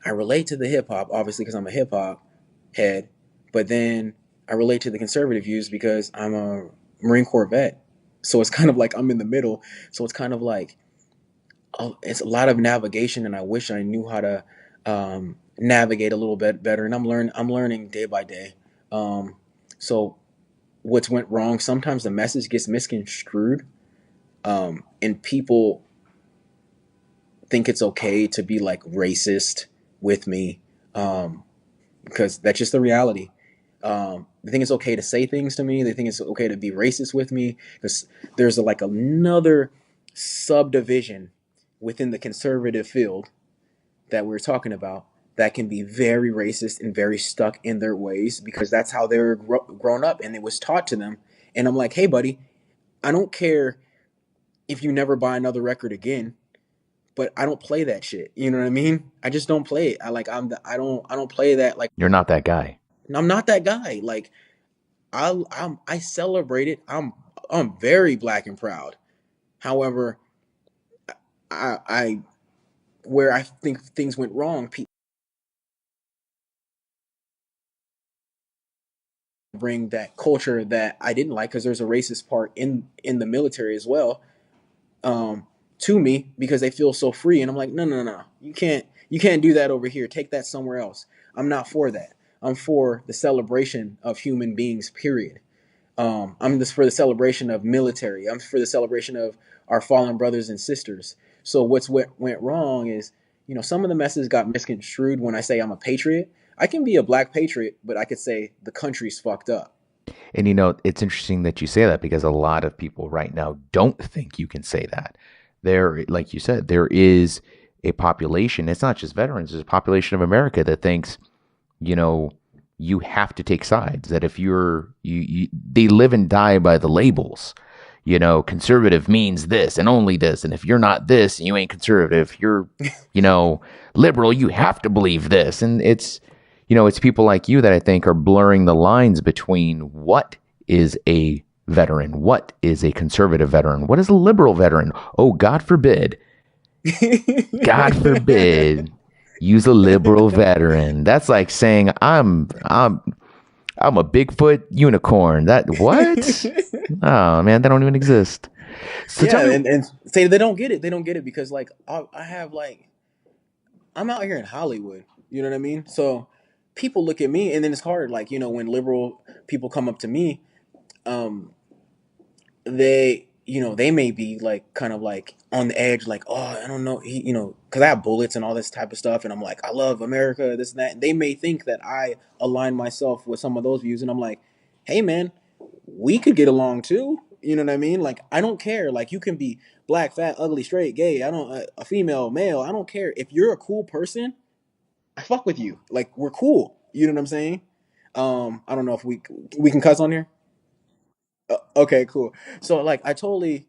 I relate to the hip hop, obviously, because I'm a hip hop head, but then I relate to the conservative views because I'm a Marine Corps vet. So it's kind of like I'm in the middle. So it's kind of like, it's a lot of navigation, and I wish I knew how to navigate a little bit better. And I'm learning day by day. So what's went wrong? Sometimes the message gets misconstrued, and people think it's okay to be like racist with me, because that's just the reality. They think it's okay to say things to me. They think it's okay to be racist with me, because there's like another subdivision within the conservative field that we're talking about that can be very racist and very stuck in their ways, because that's how they're grown up and it was taught to them. And I'm like, hey, buddy, I don't care if you never buy another record again, but I don't play that shit. You know what I mean? I just don't play it. I don't play that. Like, You're not that guy. I'm not that guy. Like, I celebrate it. I'm very black and proud. However, I where I think things went wrong, people bring that culture that I didn't like, because there's a racist part in the military as well, to me, because they feel so free, and I'm like, no, you can't do that over here. Take that somewhere else. I'm not for that. I'm for the celebration of human beings, period. I'm just for the celebration of military. I'm for the celebration of our fallen brothers and sisters. So what went wrong is, some of the messages got misconstrued when I say I'm a patriot. I can be a black patriot, but I could say the country's fucked up. And it's interesting that you say that because a lot of people right now don't think you can say that. There, like you said, there is a population, it's not just veterans, there's a population of America that thinks, you have to take sides. That if they live and die by the labels. Conservative means this and only this. And if you're not this, you ain't conservative. You're, liberal, you have to believe this. And it's people like you that I think are blurring the lines between what is a veteran, what is a conservative veteran, what is a liberal veteran. Oh, God forbid, use a liberal veteran. That's like saying I'm a Bigfoot unicorn. That what? Oh man, that don't even exist. So yeah, and say they don't get it. They don't get it because like I have like I'm out here in Hollywood. You know what I mean? So people look at me, and then it's hard. Like when liberal people come up to me, they may be like kind of like on the edge, like, oh, I don't know, because I have bullets and all this type of stuff, and I'm like, I love America, this and that. And they may think that I align myself with some of those views, and I'm like, hey man, we could get along too. You know what I mean? Like, I don't care. Like, you can be black, fat, ugly, straight, gay. A female, male. I don't care. If you're a cool person, I fuck with you. Like, we're cool. You know what I'm saying? I don't know if we can cuss on here. Okay, cool. So like I totally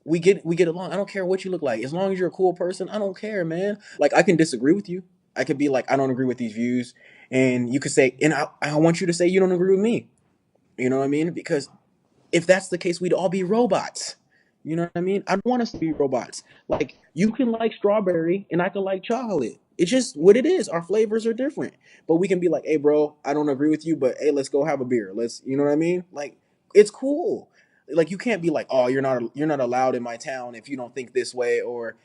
we get along. I don't care what you look like. As long as you're a cool person, I don't care, man. Like I can disagree with you. I could be like, I don't agree with these views. And you could say, and I want you to say you don't agree with me. You know what I mean? Because if that's the case, we'd all be robots. You know what I mean? I don't want us to be robots. Like you can like strawberry and I can like chocolate. It's just what it is. Our flavors are different. But we can be like, hey bro, I don't agree with you, but hey, let's go have a beer. You know what I mean? Like it's cool. Like you can't be like, oh, you're not allowed in my town if you don't think this way, or,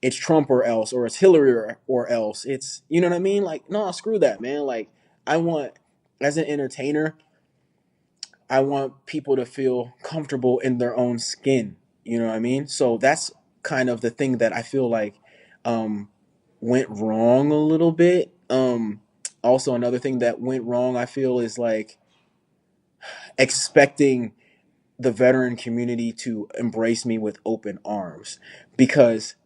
it's Trump or else, or it's Hillary or else. It's, you know what I mean? Like, no, screw that, man. Like I want, as an entertainer, I want people to feel comfortable in their own skin. You know what I mean? So that's kind of the thing that I feel like went wrong a little bit. Also, another thing that went wrong, I feel, is like expecting the veteran community to embrace me with open arms because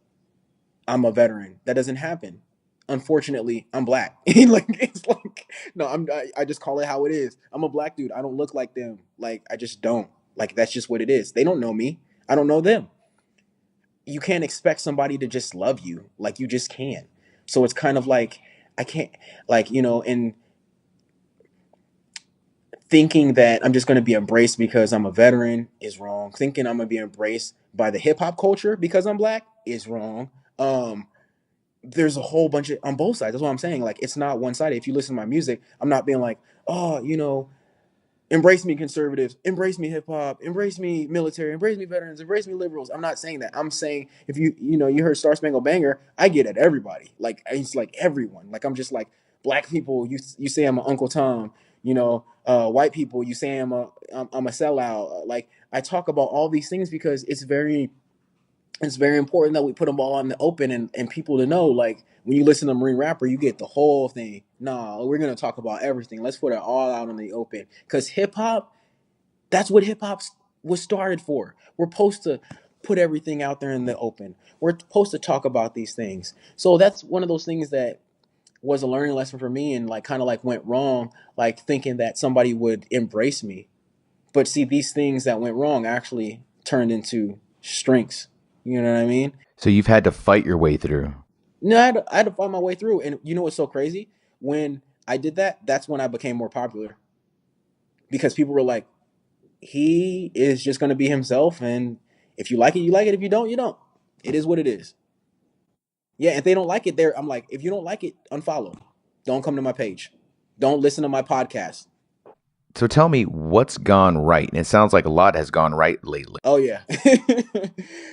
I'm a veteran. That doesn't happen. Unfortunately, I'm black. Like it's like no, I just call it how it is. I'm a black dude. I don't look like them. Like I just don't. Like that's just what it is. They don't know me. I don't know them. You can't expect somebody to just love you. Like you just can't. So it's kind of like I can't like, and thinking that I'm just going to be embraced because I'm a veteran is wrong. Thinking I'm going to be embraced by the hip hop culture because I'm black is wrong. There's a whole bunch of on both sides. That's what I'm saying. Like it's not one sided. If you listen to my music, I'm not being like, oh, embrace me conservatives, embrace me hip hop, embrace me military, embrace me veterans, embrace me liberals. I'm not saying that. I'm saying if you heard Star Spangled Banger, I get at everybody. Like it's like everyone. Like I'm just like black people. You say I'm an Uncle Tom. White people. You say I'm a sellout. Like I talk about all these things because it's very important that we put them all on the open and people to know, like, when you listen to Marine Rapper, you get the whole thing. No, we're going to talk about everything. Let's put it all out in the open. Because hip-hop, that's what hip-hop was started for. We're supposed to put everything out there in the open. We're supposed to talk about these things. So that's one of those things that was a learning lesson for me and, like, kind of, like, went wrong, like, thinking that somebody would embrace me. But, see, these things that went wrong actually turned into strengths. You know what I mean? So you've had to fight your way through. No, I had to find my way through. And you know what's so crazy? When I did that, that's when I became more popular. Because people were like, he is just going to be himself. And if you like it, you like it. If you don't, you don't. It is what it is. Yeah, if they don't like it, I'm like, if you don't like it, unfollow. Don't come to my page. Don't listen to my podcast. So tell me what's gone right. And it sounds like a lot has gone right lately. Oh, yeah.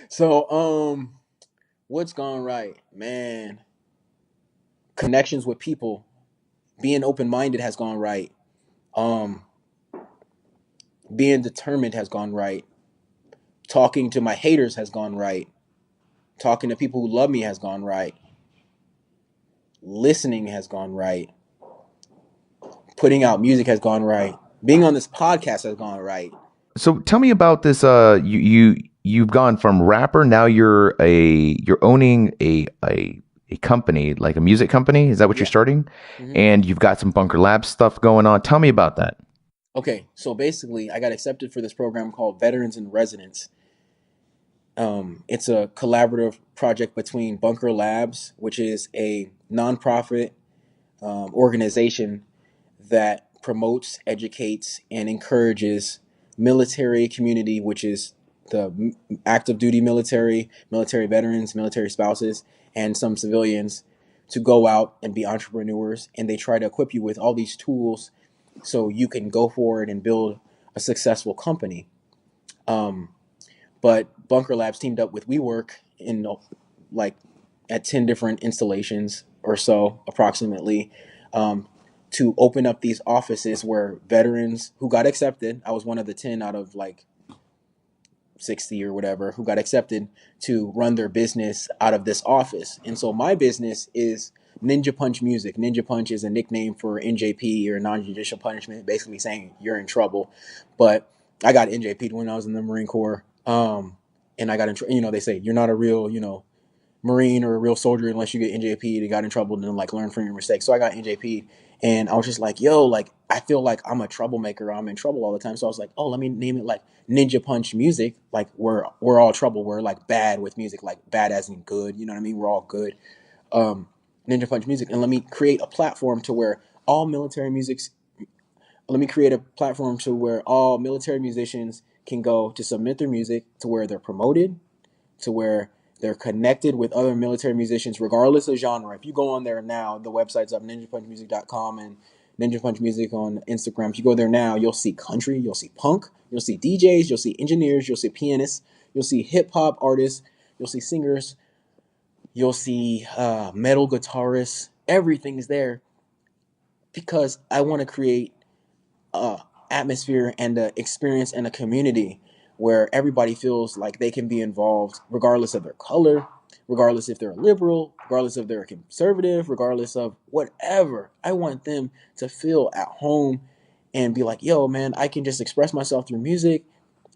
So, what's gone right? Man. connections with people, being open-minded has gone right. Being determined has gone right. Talking to my haters has gone right. Talking to people who love me has gone right. Listening has gone right. Putting out music has gone right. Being on this podcast has gone right. So tell me about this. You've gone from rapper, now you're owning a company, like a music company. Is that what you're starting? Mm-hmm. And you've got some Bunker Lab stuff going on. Tell me about that. Okay, so basically, I got accepted for this program called Veterans in Residence. It's a collaborative project between Bunker Labs, which is a nonprofit organization that promotes, educates, and encourages military community, which is the active duty military veterans, military spouses, and some civilians, to go out and be entrepreneurs. And they try to equip you with all these tools so you can go forward and build a successful company. But Bunker Labs teamed up with WeWork in at 10 different installations or so, approximately, to open up these offices where veterans who got accepted, I was one of the 10 out of 60 or whatever, who got accepted to run their business out of this office. And so my business is Ninja Punch Music. Ninja Punch is a nickname for NJP, or non-judicial punishment, basically saying you're in trouble. But I got NJP'd when I was in the Marine Corps. And I got in, they say you're not a real, Marine or a real soldier unless you get NJP'd. They got in trouble and then learn from your mistakes. So I got NJP'd, and I was just I feel like I'm a troublemaker. I'm in trouble all the time. So I was like, oh, let me name it Ninja Punch Music. We're all trouble. We're bad with music, bad as in good. You know what I mean? We're all good. Ninja Punch Music, and let me create a platform to where all military musicians can go to submit their music, to where they're promoted, to where they're connected with other military musicians, regardless of genre. If you go on there now, the website's up, ninjapunchmusic.com and Ninja Punch Music on Instagram. If you go there now, you'll see country, you'll see punk, you'll see DJs, you'll see engineers, you'll see pianists, you'll see hip-hop artists, you'll see singers, you'll see metal guitarists. Everything's there because I want to create atmosphere and an experience and a community where everybody feels like they can be involved, regardless of their color, regardless if they're a liberal, regardless if they're a conservative, regardless of whatever. I want them to feel at home and be like, yo, man, I can just express myself through music,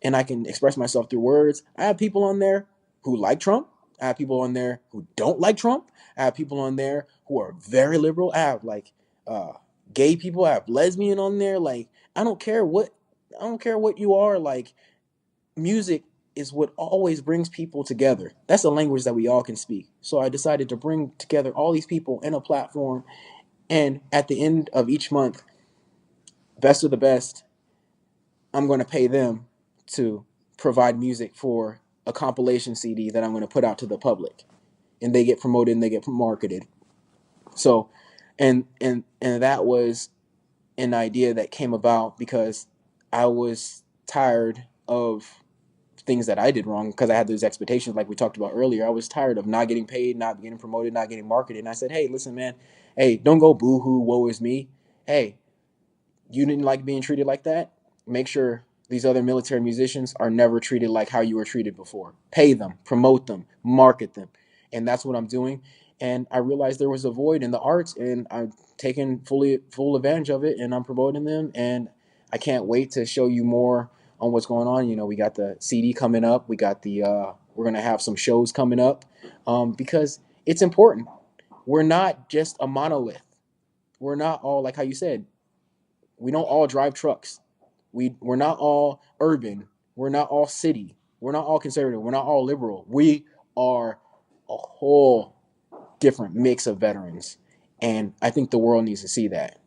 and I can express myself through words. I have people on there who like Trump. I have people on there who don't like Trump. I have people on there who are very liberal. I have gay people. I have lesbian on there. I don't care what you are. Music is what always brings people together. That's a language that we all can speak. So I decided to bring together all these people in a platform. And at the end of each month, best of the best, I'm going to pay them to provide music for a compilation CD that I'm going to put out to the public. And they get promoted and they get marketed. So, and that was an idea that came about because I was tired of things that I did wrong, because I had those expectations like we talked about earlier. I was tired of not getting paid, not getting promoted, not getting marketed. And I said, hey, listen, man, hey, don't go boo-hoo, woe is me. Hey, you didn't like being treated like that? Make sure these other military musicians are never treated like how you were treated before. Pay them, promote them, market them. And that's what I'm doing. And I realized there was a void in the arts, and I've taken full advantage of it, and I'm promoting them. And I can't wait to show you more on what's going on. We got the CD coming up. We got we're going to have some shows coming up because it's important. We're not just a monolith. We're not all, like how you said, we don't all drive trucks. We're not all urban. We're not all city. We're not all conservative. We're not all liberal. We are a whole different mix of veterans. And I think the world needs to see that.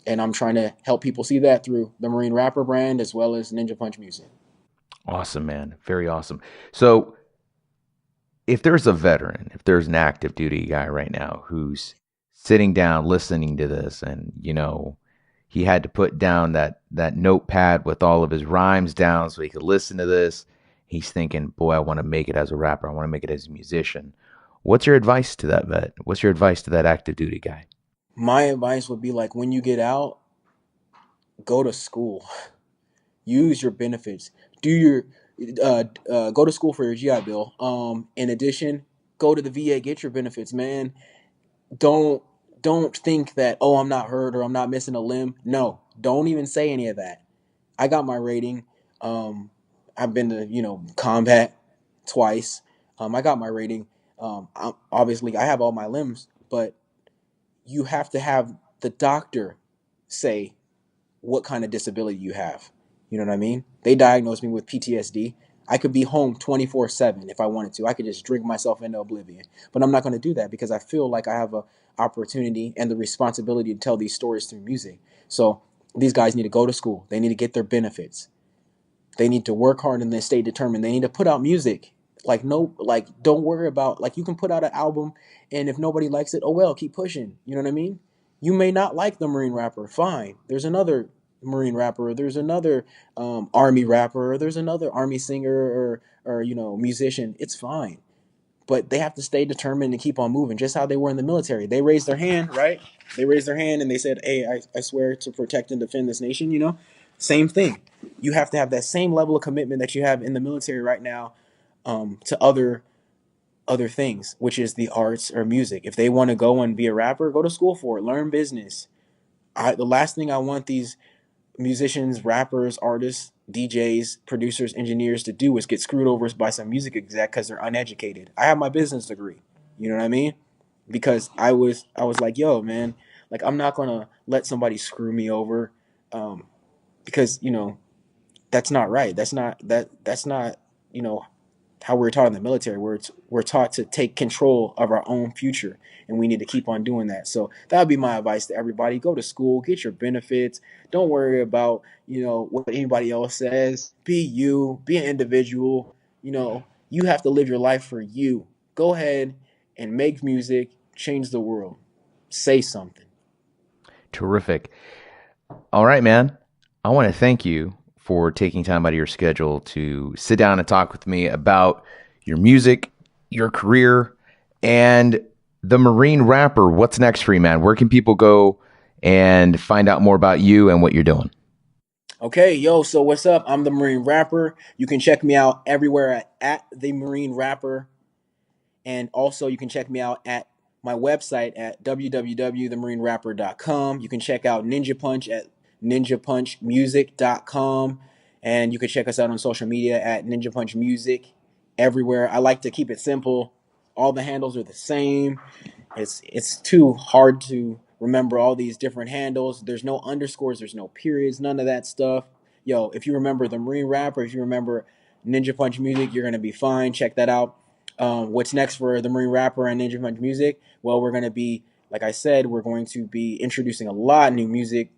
And I'm trying to help people see that through the Marine Rapper brand as well as Ninja Punch Music. Awesome, man. Very awesome. So if there's a veteran, if there's an active duty guy right now who's sitting down listening to this, and, he had to put down that notepad with all of his rhymes down so he could listen to this. He's thinking, boy, I want to make it as a rapper. I want to make it as a musician. What's your advice to that vet? What's your advice to that active duty guy? My advice would be like, when you get out, go to school. Use your benefits. Do your go to school for your GI Bill. In addition, go to the VA, get your benefits, man. Don't don't think that, oh, I'm not hurt or I'm not missing a limb. No, don't even say any of that. I got my rating. I've been to combat twice. I got my rating. Obviously, I have all my limbs, but you have to have the doctor say what kind of disability you have. You know what I mean? They diagnosed me with PTSD. I could be home 24/7 if I wanted to. I could just drink myself into oblivion. But I'm not going to do that because I feel like I have a opportunity and the responsibility to tell these stories through music. So these guys need to go to school. They need to get their benefits. They need to work hard and then stay determined. They need to put out music. Like, no, like, don't worry about, like, you can put out an album and if nobody likes it, oh well, keep pushing. You know what I mean? You may not like the Marine rapper. Fine. There's another Marine rapper. There's another Army rapper. Or there's another Army singer or musician. It's fine. But they have to stay determined and keep on moving, just how they were in the military. They raised their hand, right? They raised their hand and they said, hey, I swear to protect and defend this nation. Same thing. You have to have that same level of commitment that you have in the military right now, to other things, which is the arts or music. If they want to go and be a rapper, go to school for it. Learn business. The last thing I want these musicians, rappers, artists, DJs, producers, engineers to do is get screwed over by some music exec because they're uneducated. I have my business degree. You know what I mean? Because I was like, yo, man, like, I'm not gonna let somebody screw me over, because that's not right. That's not how we're taught in the military. We're taught to take control of our own future, and we need to keep on doing that. So that would be my advice to everybody: go to school, get your benefits. Don't worry about what anybody else says. Be you, be an individual. You have to live your life for you. Go ahead and make music, change the world, say something. Terrific. All right, man. I want to thank you for taking time out of your schedule to sit down and talk with me about your music, your career, and the Marine rapper. What's next for you, man? Where can people go and find out more about you and what you're doing? Okay, yo, so what's up? I'm the Marine Rapper. You can check me out everywhere at the Marine Rapper. And also, you can check me out at my website at www.themarinerapper.com. You can check out Ninja Punch at ninjapunchmusic.com. And you can check us out on social media at Ninja Punch Music everywhere. I like to keep it simple. All the handles are the same. It's too hard to remember all these different handles. There's no underscores, there's no periods, none of that stuff. Yo, if you remember the Marine Rapper, if you remember Ninja Punch Music, you're gonna be fine. Check that out. What's next for the Marine Rapper and Ninja Punch Music? Well, we're going to be, like I said, we're going to be introducing a lot of new music,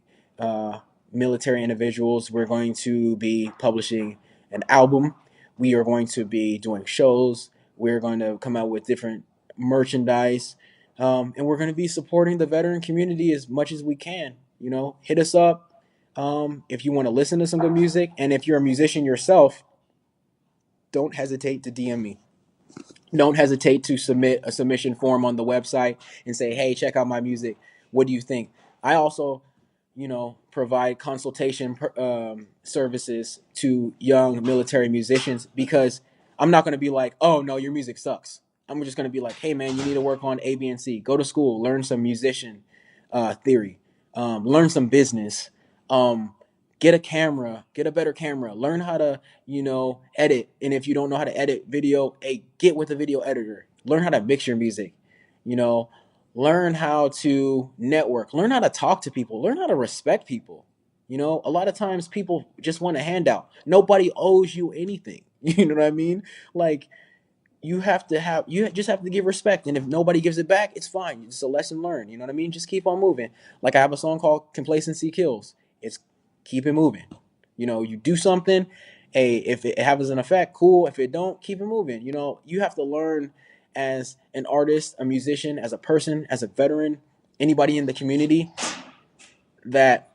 military individuals. We're going to be publishing an album. We are going to be doing shows. We're going to come out with different merchandise. And we're going to be supporting the veteran community as much as we can. Hit us up if you want to listen to some good music. And if you're a musician yourself, don't hesitate to DM me. Don't hesitate to submit a submission form on the website and say, hey, check out my music. What do you think? I also, provide consultation services to young military musicians, because I'm not going to be like, oh, no, your music sucks. I'm just going to be like, hey, man, you need to work on A, B, and C. Go to school. Learn some musician theory. Learn some business. Get a camera, get a better camera, learn how to, edit. And if you don't know how to edit video, hey, get with a video editor, learn how to mix your music, learn how to network, learn how to talk to people, learn how to respect people. A lot of times people just want a handout. Nobody owes you anything. You know what I mean? Like, you just have to give respect. And if nobody gives it back, it's fine. It's a lesson learned. You know what I mean? Just keep on moving. Like, I have a song called Complacency Kills. It's keep it moving. You do something. Hey, if it has an effect, cool. If it don't, keep it moving. You have to learn as an artist, a musician, as a person, as a veteran, anybody in the community, that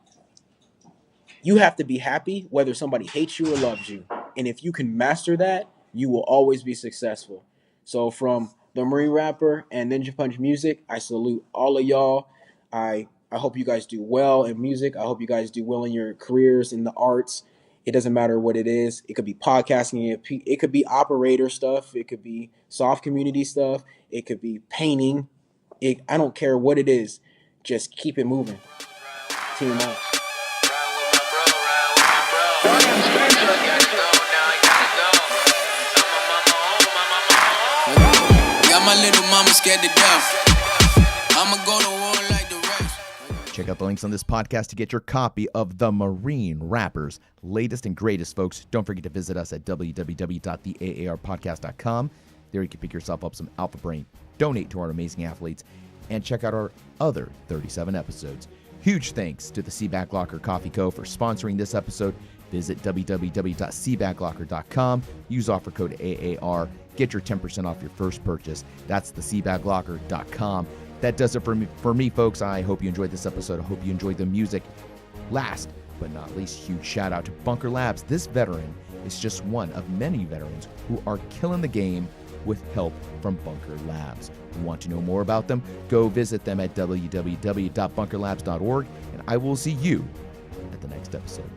you have to be happy whether somebody hates you or loves you. And if you can master that, you will always be successful. So from the Marine Rapper and Ninja Punch Music, I salute all of y'all. I hope you guys do well in music. I hope you guys do well in your careers in the arts. It doesn't matter what it is. It could be podcasting. It could be operator stuff. It could be soft community stuff. It could be painting. I don't care what it is. Just keep it moving. TMR. Got my little mama scared to death. I'ma go to war like the rest. Check out the links on this podcast to get your copy of The Marine Rapper's latest and greatest, folks. Don't forget to visit us at www.theaarpodcast.com. There you can pick yourself up some Alpha Brain, donate to our amazing athletes, and check out our other 37 episodes. Huge thanks to the Seaback Locker Coffee Co. for sponsoring this episode. Visit www.seabacklocker.com. Use offer code AAR. Get your 10% off your first purchase. That's the seabacklocker.com. That does it for me, folks. I hope you enjoyed this episode. I hope you enjoyed the music. Last but not least, huge shout out to Bunker Labs. This veteran is just one of many veterans who are killing the game with help from Bunker Labs. Want to know more about them? Go visit them at www.bunkerlabs.org, and I will see you at the next episode.